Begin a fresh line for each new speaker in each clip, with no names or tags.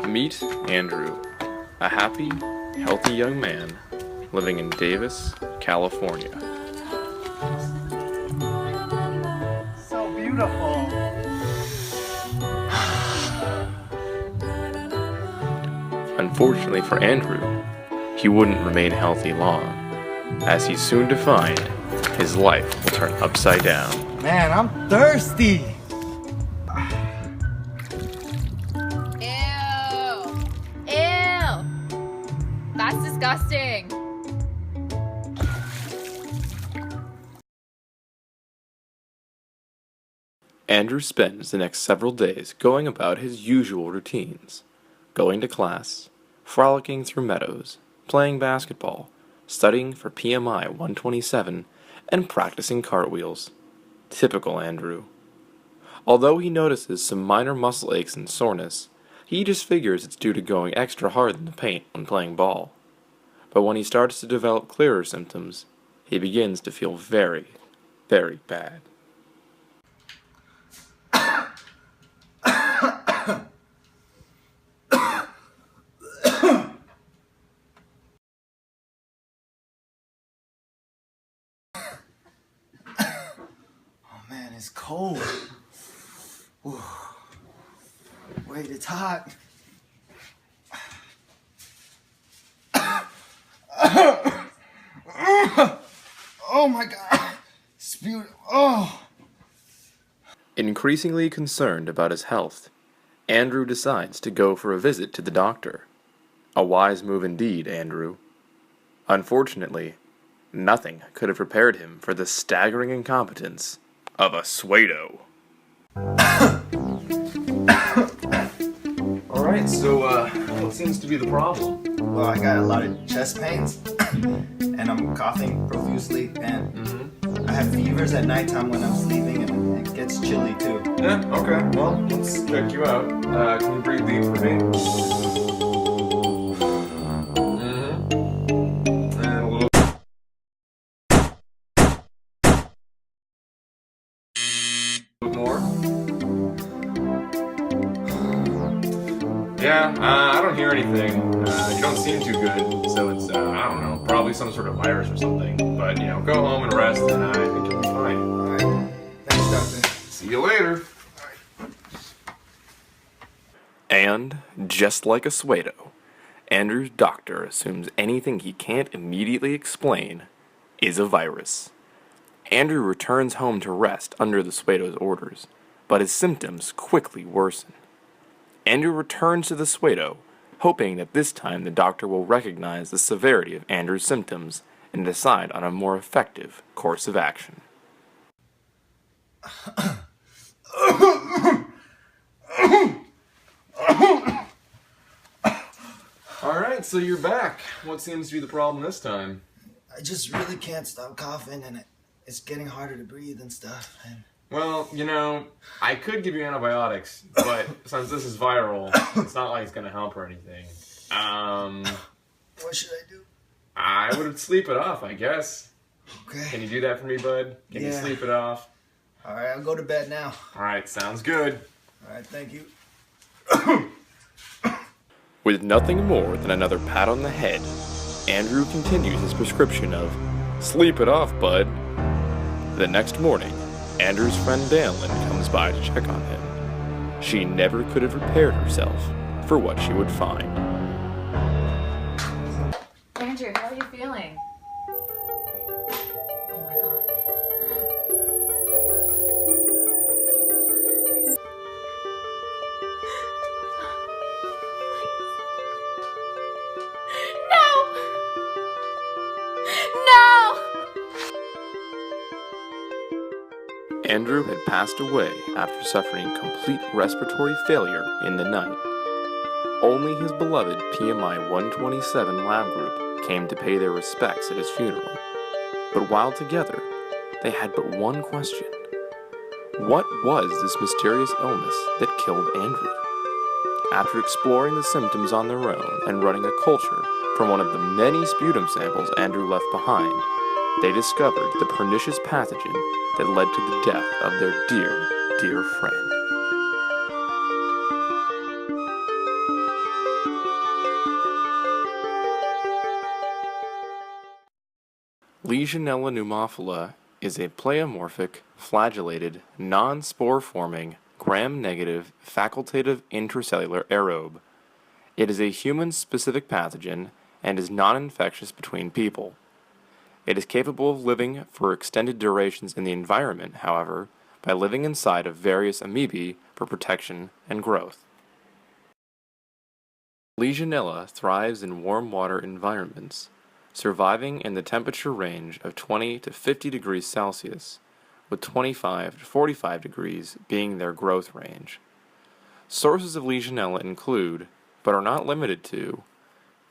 Meet Andrew, a happy, healthy young man living in Davis, California.
So beautiful.
Unfortunately for Andrew, he wouldn't remain healthy long, as he's soon to find his life will turn upside down.
Man, I'm thirsty.
That's disgusting.
Andrew spends the next several days going about his usual routines, going to class, frolicking through meadows, playing basketball, studying for PMI 127, and practicing cartwheels. Typical Andrew. Although he notices some minor muscle aches and soreness, he just figures it's due to going extra hard in the paint when playing ball. But when he starts to develop clearer symptoms, he begins to feel very, very bad.
Oh man, it's cold. Ooh. Wait, it's hot. Oh my god. Spewed. Oh.
Increasingly concerned about his health, Andrew decides to go for a visit to the doctor. A wise move indeed, Andrew. Unfortunately, nothing could have prepared him for the staggering incompetence of a pseudo.
Alright, so, what seems to be the problem?
Well, I got a lot of chest pains, and I'm coughing profusely, and I have fevers at nighttime when I'm sleeping, and it gets chilly too.
Yeah, okay, well, let's check you out. Can you breathe deep for me? And a little bit more. Yeah, I don't hear anything. You don't seem too good, so it's, I don't know, probably some sort of virus or something. But, you know, go home and rest, and I think you'll be fine.
Alright. Thanks, doctor.
See you later.
And, just like a pseudo, Andrew's doctor assumes anything he can't immediately explain is a virus. Andrew returns home to rest under the pseudo's orders, but his symptoms quickly worsen. Andrew returns to the pseudo, hoping that this time the doctor will recognize the severity of Andrew's symptoms and decide on a more effective course of action.
Alright, so you're back. What seems to be the problem this time?
I just really can't stop coughing, and it's getting harder to breathe and stuff. And
Well, you know, I could give you antibiotics, but since this is viral, it's not like it's going to help or anything.
what should I do?
I would sleep it off, I guess.
Okay.
Can you do that for me, bud? Can you
Yeah.
sleep it off?
Alright, I'll go to bed now.
Alright, sounds good.
Alright, thank you.
With nothing more than another pat on the head, Andrew continues his prescription of "sleep it off, bud." The next morning, Andrew's friend Dalen comes by to check on him. She never could have prepared herself for what she would find.
Andrew, how are you feeling? Oh my god. No!
Andrew had passed away after suffering complete respiratory failure in the night. Only his beloved PMI 127 lab group came to pay their respects at his funeral. But while together, they had but one question. What was this mysterious illness that killed Andrew? After exploring the symptoms on their own and running a culture from one of the many sputum samples Andrew left behind, they discovered the pernicious pathogen that led to the death of their dear, dear friend. Legionella pneumophila is a pleomorphic, flagellated, non-spore-forming, gram-negative, facultative intracellular aerobe. It is a human-specific pathogen and is non-infectious between people. It is capable of living for extended durations in the environment, however, by living inside of various amoebae for protection and growth. Legionella thrives in warm water environments, surviving in the temperature range of 20 to 50 degrees Celsius, with 25 to 45 degrees being their growth range. Sources of Legionella include, but are not limited to,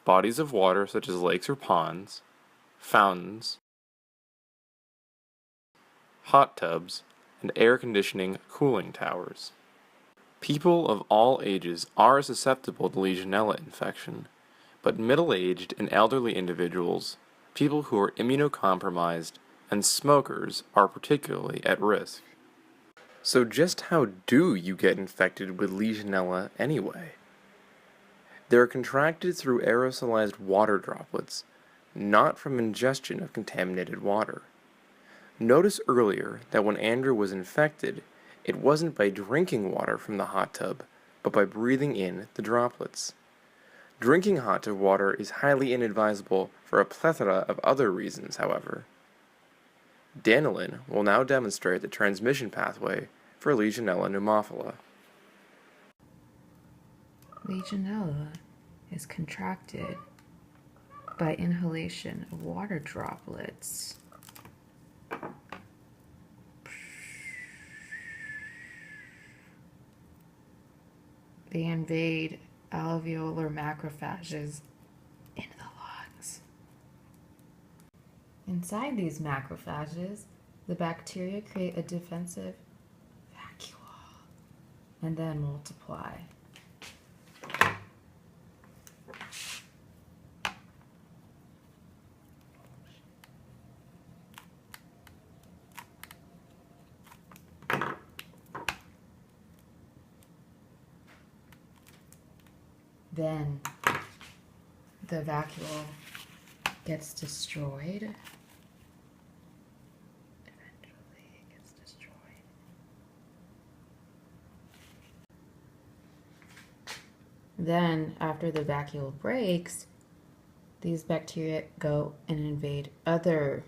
bodies of water such as lakes or ponds, fountains, hot tubs, and air conditioning cooling towers. People of all ages are susceptible to Legionella infection, but middle-aged and elderly individuals, people who are immunocompromised, and smokers are particularly at risk. So just how do you get infected with Legionella anyway? They are contracted through aerosolized water droplets, not from ingestion of contaminated water. Notice earlier that when Andrew was infected, it wasn't by drinking water from the hot tub, but by breathing in the droplets. Drinking hot tub water is highly inadvisable for a plethora of other reasons, however. Danilin will now demonstrate the transmission pathway for Legionella pneumophila.
Legionella is contracted by inhalation of water droplets. They invade alveolar macrophages in the lungs. Inside these macrophages, the bacteria create a defensive vacuole and then multiply. Then the vacuole gets destroyed. Eventually it gets destroyed. Then, after the vacuole breaks, these bacteria go and invade other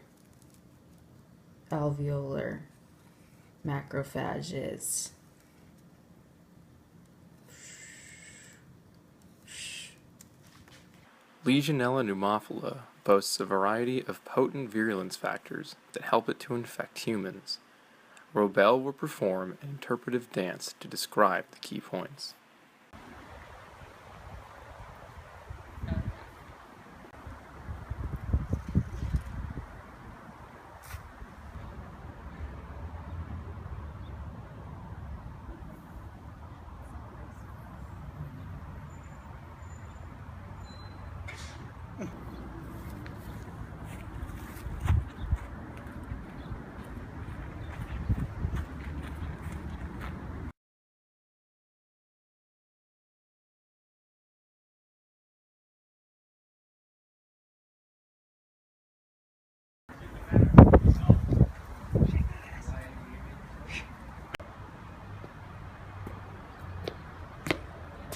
alveolar macrophages.
Legionella pneumophila boasts a variety of potent virulence factors that help it to infect humans. Robel will perform an interpretive dance to describe the key points.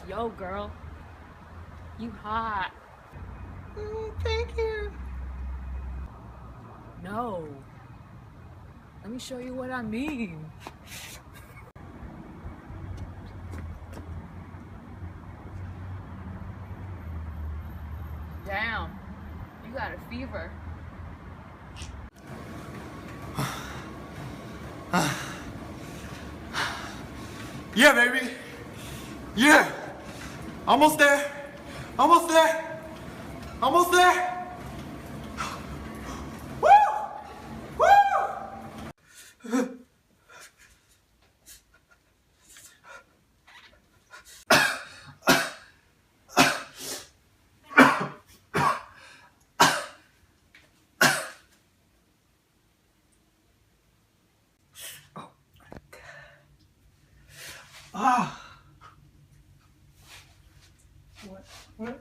Yo, girl. You hot.
Thank you.
No. Let me show you what I mean. Damn. You got a fever.
Yeah, baby. Yeah. Almost there. Almost there. Almost there. Woo! Woo! Ah. What?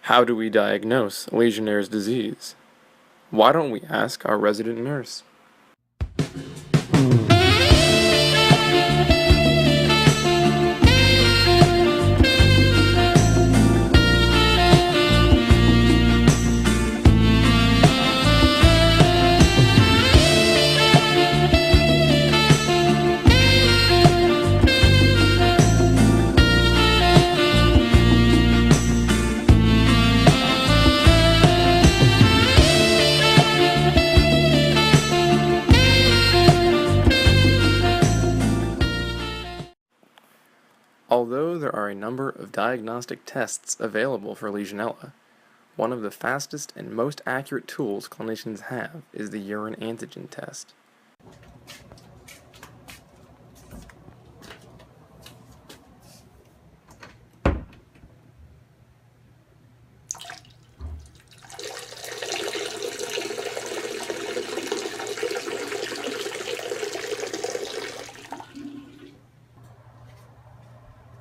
How do we diagnose Legionnaire's disease? Why don't we ask our resident nurse? Although there are a number of diagnostic tests available for Legionella, one of the fastest and most accurate tools clinicians have is the urine antigen test.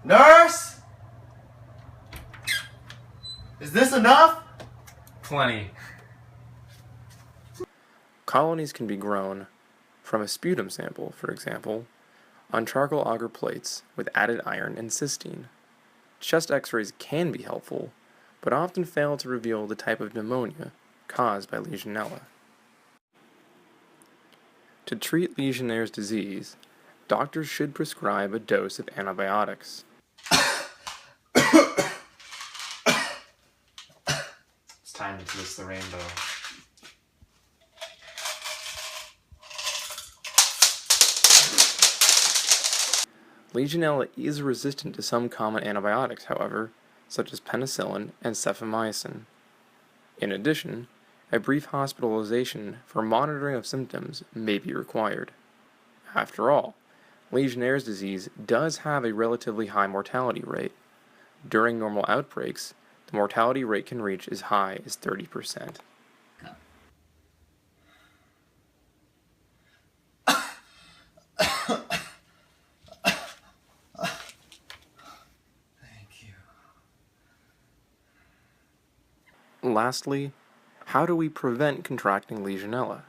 Nurse? Is this enough?
Plenty.
Colonies can be grown from a sputum sample, for example, on charcoal agar plates with added iron and cysteine. Chest x-rays can be helpful, but often fail to reveal the type of pneumonia caused by Legionella. To treat Legionnaire's disease, doctors should prescribe a dose of antibiotics.
It's time to kiss the rainbow.
Legionella is resistant to some common antibiotics, however, such as penicillin and cefamycin. In addition, a brief hospitalization for monitoring of symptoms may be required. After all, Legionnaire's disease does have a relatively high mortality rate. During normal outbreaks, the mortality rate can reach as high as 30%. Lastly, how do we prevent contracting Legionella?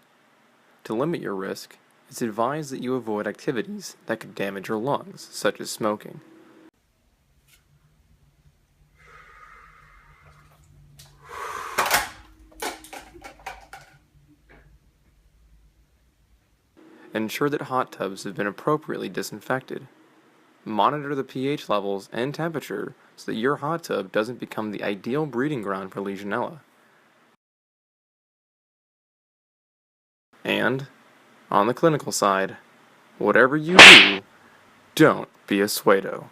To limit your risk, it's advised that you avoid activities that could damage your lungs, such as smoking. Ensure that hot tubs have been appropriately disinfected. Monitor the pH levels and temperature so that your hot tub doesn't become the ideal breeding ground for Legionella. And, on the clinical side, whatever you do, don't be a pseudo.